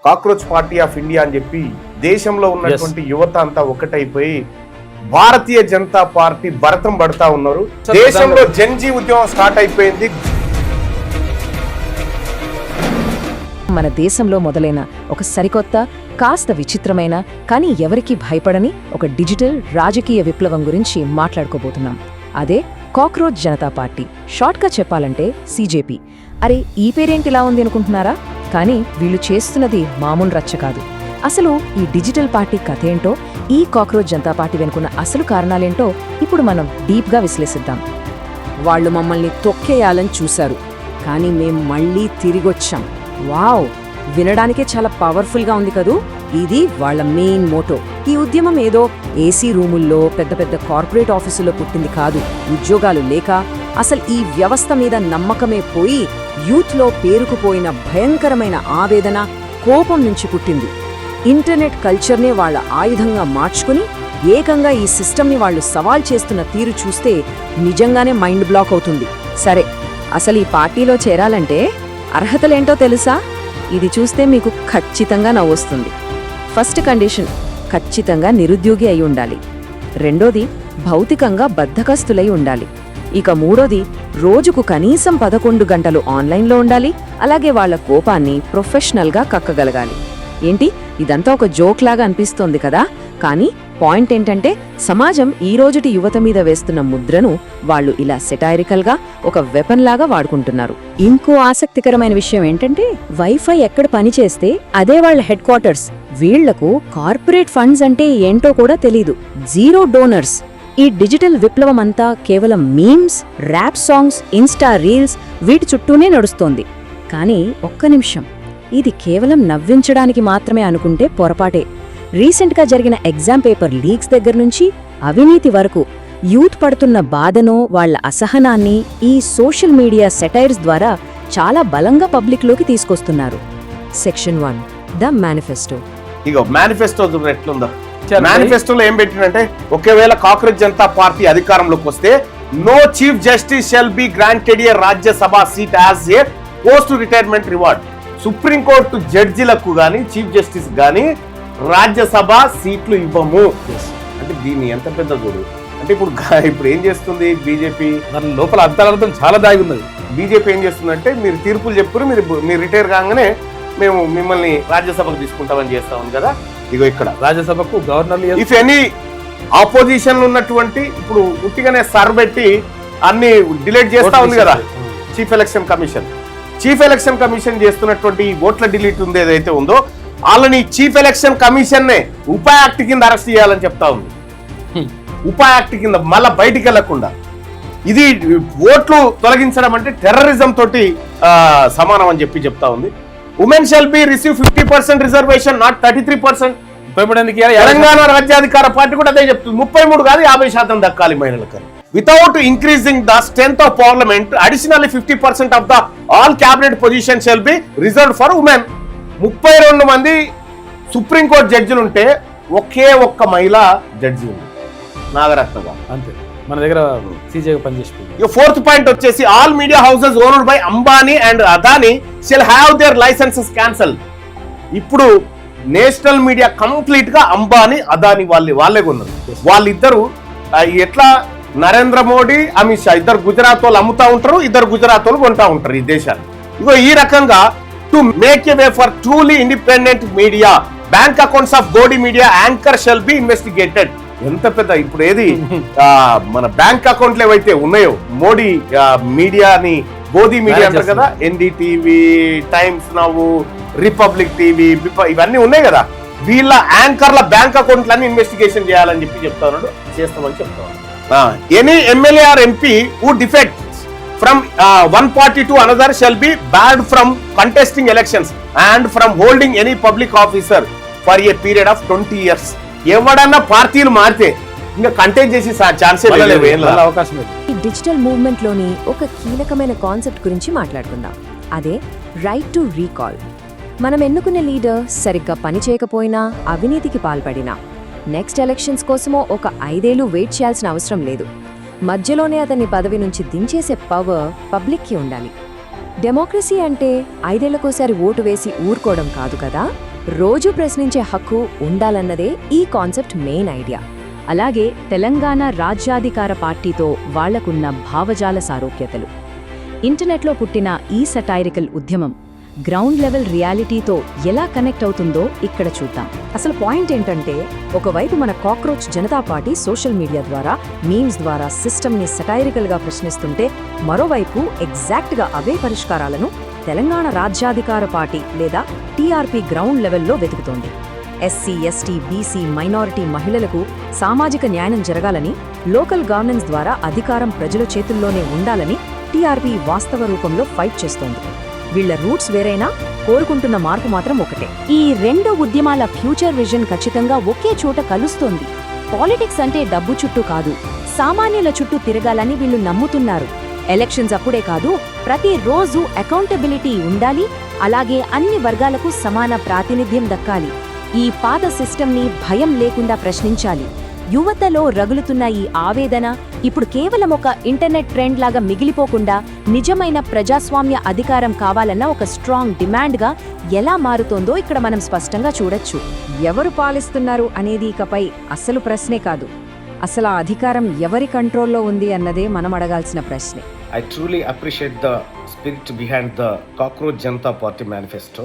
Cockroach party of India అని చెప్పి దేశంలో ఉన్నటువంటి యువత అంతా ఒకటైపోయి భారతీయ జనతా పార్టీ భరతం పడతా ఉన్నారు. దేశంలో జన్జీ ఉద్యమం స్టార్ట్ అయిపోయింది. మన దేశంలో మొదలైన ఒక సరికొత్త, కాస్త విచిత్రమైన కానీ ఎవరికీ భయపడని ఒక డిజిటల్ రాజకీయ విప్లవం గురించి మాట్లాడుకోబోతున్నాం. అదే కాక్రోచ్ జనతా పార్టీ, షార్ట్గా చెప్పాలంటే CJP. అరే, ఈ పేరేంటిలా ఉంది అనుకుంటున్నారా? కానీ వీళ్ళు చేస్తున్నది మామూలు రచ్చ కాదు. అసలు ఈ డిజిటల్ పార్టీ కథేంటో, ఈ కాక్రోచ్ జనతా పార్టీ వెనుకున్న అసలు కారణాలేంటో ఇప్పుడు మనం డీప్గా విశ్లేషిద్దాం. వాళ్ళు మమ్మల్ని తొక్కేయాలని చూశారు, కానీ మేం మళ్ళీ తిరిగొచ్చాం. వావ్, వినడానికే చాలా పవర్ఫుల్గా ఉంది కదూ. ఇది వాళ్ళ మెయిన్ మోటో. ఈ ఉద్యమం ఏదో ఏసీ రూముల్లో, పెద్ద పెద్ద కార్పొరేట్ ఆఫీసుల్లో పుట్టింది కాదు. ఉద్యోగాలు లేక, అసలు ఈ వ్యవస్థ మీద నమ్మకమే పోయి యూత్లో పేరుకుపోయిన భయంకరమైన ఆవేదన, కోపం నుంచి పుట్టింది. ఇంటర్నెట్ కల్చర్నే వాళ్ళ ఆయుధంగా మార్చుకుని ఏకంగా ఈ సిస్టమ్ని వాళ్ళు సవాల్ చేస్తున్న తీరు చూస్తే నిజంగానే మైండ్ బ్లాక్ అవుతుంది. సరే, అసలు ఈ పార్టీలో చేరాలంటే అర్హతలేంటో తెలుసా? ఇది చూస్తే మీకు ఖచ్చితంగా నవ్వొస్తుంది. ఫస్ట్ కండిషన్, ఖచ్చితంగా నిరుద్యోగి అయి ఉండాలి. రెండోది, భౌతికంగా బద్ధకస్తులై ఉండాలి. ఇక మూడోది, రోజుకు కనీసం 11 గంటలు ఆన్లైన్లో ఉండాలి. అలాగే వాళ్ల కోపాన్ని ప్రొఫెషనల్గా కక్కగలగాలి. ఏంటి, ఇదంతా ఒక జోక్ లాగా అనిపిస్తోంది కదా? కానీ పాయింట్ ఏంటంటే, సమాజం ఈ రోజుటి యువత మీద వేస్తున్న ముద్రను వాళ్ళు ఇలా సెటైరికల్గా ఒక వెపన్ లాగా వాడుకుంటున్నారు. ఇంకో ఆసక్తికరమైన విషయం ఏంటంటే, వైఫై ఎక్కడ పనిచేస్తే అదే వాళ్ళ హెడ్ క్వార్టర్స్. వీళ్లకు కార్పొరేట్ ఫండ్స్ అంటే ఏంటో కూడా తెలీదు. Zero donors. ఈ డిజిటల్ విప్లవం అంతా కేవలం memes, rap songs, Insta reels వీటి చుట్టూనే నడుస్తోంది. కానీ ఒక్క నిమిషం, ఇది కేవలం నవ్వించడానికి మాత్రమే అనుకుంటే పొరపాటే. రీసెంట్గా జరిగిన ఎగ్జామ్ పేపర్ లీక్స్ దగ్గర నుంచి అవినీతి వరకు యూత్ పడుతున్న బాధను, వాళ్ల అసహనాన్ని ఈ సోషల్ మీడియా సెటైర్స్ ద్వారా చాలా బలంగా పబ్లిక్లోకి తీసుకొస్తున్నారు. Section 1, the manifesto. Ego manifesto ఎట్లుందో. మేనిఫెస్టోలో ఏం పెట్టినంటే, ఒకవేళ కాక్రోచ్ జనతా పార్టీ అధికారంలోకి వస్తే no chief justice shall be granted a Rajya Sabha seat as a post retirement reward. Supreme Court జడ్జిలకు గాని, చీఫ్ జస్టిస్ గాని రాజ్యసభ సీట్లు ఇవ్వము అంటే దీన్ని ఎంత పెద్ద చూడు. అంటే ఇప్పుడు ఏం చేస్తుంది బీజేపీ? దాని లోపల అంతరార్థం చాలా దాగి ఉన్నది. బీజేపీ ఏం చేస్తుందంటే, మీరు తీర్పులు చెప్పురు, మీరు రిటైర్ కాగానే మేము మిమ్మల్ని రాజ్యసభకు తీసుకుంటామని చేస్తా ఉంది కదా. ఇగో ఇక్కడ రాజ్యసభకు గవర్నర్, ఇఫ్ ఎనీ ఆపోజిషన్ ఉన్నటువంటి, ఇప్పుడు ఉట్టిగానే సర్ పెట్టి అన్ని డిలీట్ చేస్తా ఉంది కదా చీఫ్ ఎలక్షన్ కమిషన్ చేస్తున్నటువంటి ఓట్ల డిలీట్ ఉంది ఏదైతే ఉందో, వాళ్ళని చీఫ్ ఎలక్షన్ కమిషన్ నే ఉపా యాక్ట్ కింద అరెస్ట్ చేయాలని చెప్తా ఉంది. ఉపా యాక్ట్ కింద మళ్ళా బయటికి వెళ్లకుండా. ఇది ఓట్లు తొలగించడం అంటే టెర్రరిజం తోటి సమానం అని చెప్తా ఉంది. Women shall be receive 50% reservation, not 33%. Telangana Rajyadhikara Party కూడా అదే చెప్తుంది. 33 కాదు, 50% దక్కాలి మహిళలకు. Without increasing the strength of parliament, additionally 50% of the all cabinet position shall be reserved for women. 32 మంది సుప్రీంకోర్టు జడ్జిలు ఉంటే ఒకే ఒక్క మహిళా జడ్జి ఉంది, నాగరత్నగా. అంతే, మన దగ్గర సీజేగా పనిచేస్తుంది. ఇక 4th పాయింట్ వచ్చేసి, all media houses owned by Ambani and Adani shall have their licences cancel. ఇప్పుడు నేషనల్ మీడియా కంప్లీట్ గా అంబానీ, అదానీ వాళ్ళే ఉన్నారు. వాళ్ళిద్దరు ఎట్లా నరేంద్ర మోడీ, అమిత్ షా ఇద్దరు గుజరాత్ వాళ్ళు అమ్ముతా ఉంటారు, ఇద్దరు గుజరాత్ వాళ్ళు కొంటా ఉంటారు ఈ దేశాన్ని. ఇగో ఈ రకంగా to make a way for truly independent media, bank accounts of godi media anchor shall be investigated. ఎంత పెద్ద ఇప్పుడు ఏది మన బ్యాంక్ అకౌంట్లు ఏవైతే ఉన్నాయో, మోడీ మీడియాని గోది మీడియా అంటారు కదా, NDTV, times now, republic TV, ఇవన్నీ ఉన్నాయి కదా, వీళ్ళ యాంకర్ల బ్యాంక్ అకౌంట్లన్నీ ఇన్వెస్టిగేషన్ చేయాలని చెప్తా ఉన్నాడు. చేస్తామని చెప్తా ఉన్నాడు. Any MLA or MP who defect from one party to another shall be barred from contesting elections and from holding any public officer for a period of 20 years. ఎవడన్నా పార్టీలు మారితే ఇంకా కంటెస్ట్ చేసి ఛాన్సే లేదు, అవకాశం లేదు. ఈ డిజిటల్ మూవ్మెంట్ లోని ఒక కీలకమైన కాన్సెప్ట్ గురించి మాట్లాడుకుందాం. అదే రైట్ టు రీకాల్. మనం ఎన్నుకునే లీడర్ సరిగ్గా పని చేయకపోయినా, అవినీతికి పాల్పడినా, నెక్స్ట్ ఎలక్షన్స్ కోసమో ఒక 5 ఏళ్లు వెయిట్ చేయాల్సిన అవసరం లేదు. మధ్యలోనే అతన్ని పదవి నుంచి దించేసే పవర్ పబ్లిక్కి ఉండాలి. డెమోక్రసీ అంటే 5 ఏళ్లకోసారి ఓటు వేసి ఊరుకోవడం కాదు కదా. రోజు ప్రశ్నించే హక్కు ఉండాలన్నదే ఈ కాన్సెప్ట్ మెయిన్ ఐడియా. అలాగే తెలంగాణ రాజ్యాధికార పార్టీతో వాళ్లకున్న భావజాల సారూప్యతలు. ఇంటర్నెట్లో పుట్టిన ఈ సటైరికల్ ఉద్యమం గ్రౌండ్ లెవెల్ రియాలిటీతో ఎలా కనెక్ట్ అవుతుందో ఇక్కడ చూద్దాం. అసలు పాయింట్ ఏంటంటే, ఒకవైపు మన cockroach Janata party social media ద్వారా, మీమ్స్ ద్వారా సిస్టమ్ని సటైరికల్గా ప్రశ్నిస్తుంటే, మరోవైపు ఎగ్జాక్ట్గా అవే పరిష్కారాలను తెలంగాణ రాజ్యాధికార పార్టీ లేదా టీఆర్పీ గ్రౌండ్ లెవెల్లో వెతుకుతోంది. ఎస్సీ, ఎస్టీ, బీసీ, మైనారిటీ మహిళలకు సామాజిక న్యాయం జరగాలని, లోకల్ గవర్నెన్స్ ద్వారా అధికారం ప్రజల చేతుల్లోనే ఉండాలని టీఆర్పీ వాస్తవ రూపంలో ఫైట్ చేస్తోంది. వీళ్ల రూట్స్ వేరైనా కోరుకుంటున్న మార్పు మాత్రం ఒకటే. ఈ రెండు ఉద్యమాల ఫ్యూచర్ విజన్ ఖచ్చితంగా ఒకే చోట కలుస్తోంది. పాలిటిక్స్ అంటే డబ్బు చుట్టూ కాదు, సామాన్యుల చుట్టూ తిరగాలని వీళ్ళు నమ్ముతున్నారు. ఎలక్షన్స్ అప్పుడే కాదు, ప్రతిరోజు అకౌంటబిలిటీ ఉండాలి. అలాగే అన్ని వర్గాలకు సమాన ప్రాతినిధ్యం దక్కాలి. ఈ పాత సిస్టమ్ని భయం లేకుండా ప్రశ్నించాలి. యువతలో రగులుతున్న ఈ ఆవేదన ఇప్పుడు కేవలం ఒక ఇంటర్నెట్ ట్రెండ్ లాగా మిగిలిపోకుండా నిజమైన ప్రజాస్వామ్య అధికారం కావాలన్న ఒక స్ట్రాంగ్ డిమాండ్గా ఎలా మారుతోందో ఇక్కడ మనం స్పష్టంగా చూడొచ్చు. ఎవరు పాలిస్తున్నారు అనేది ఇకపై అసలు ప్రశ్నే కాదు. అసలు ఆ అధికారం ఎవరి కంట్రోల్లో ఉంది అన్నదే మనం అడగాల్సిన ప్రశ్నే. I truly appreciate the spirit behind the Cockroach Janata Party manifesto.